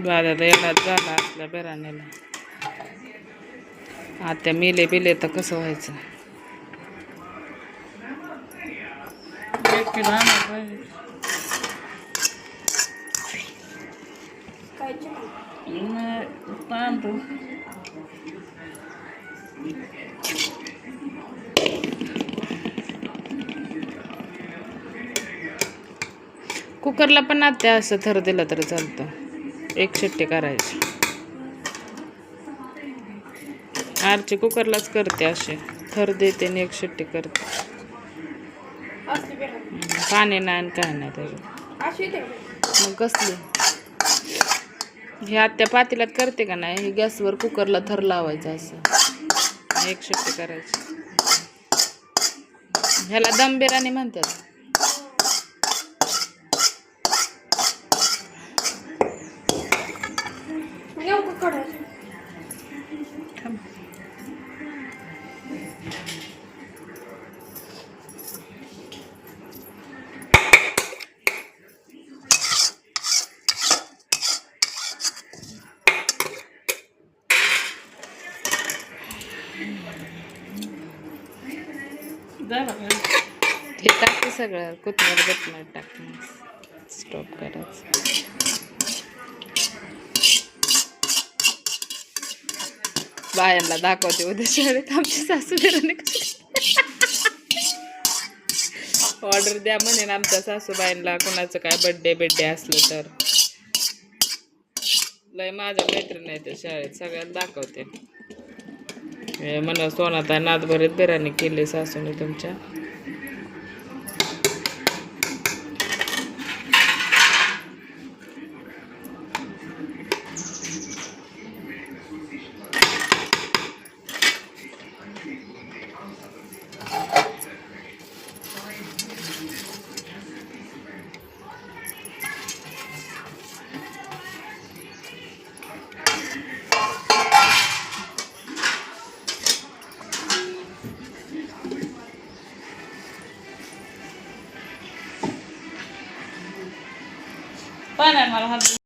दादा येणार झाला असल्या बेराण्याला आता मेले बिले तर कसं व्हायचं. कुकरला पण आता असं थर दिलं तरी चालतं. एक शिट्टी करायची. आरची कुकरलाच करते असे थर देते आणि एक शिट्टी करते. पाणी नाही काय नाही त्याच्यात. मग कसली हे आत्या पातेल्यात करते का नाही, हे गॅसवर कुकरला थर लावायचा असं एक शिट्टी करायची. ह्याला दम बिर्याणी म्हणतात. हे टाकते सगळं कोथिंबीर बटणार टाकून स्टॉप करायचं. बायांना दाखवते उद्या शाळेत आमची सासू बिर्याणी ऑर्डर द्या म्हणेन आमच्या सासूबाईंना. कोणाचं काय बड्डे असलं तर लय माझ्या मैत्रीण आहे त्या शाळेत सगळ्यांना दाखवते. म्हणा सोनाता नादभरीत बिर्याणी केली सासूने तुमच्या. पाण्यात मला हात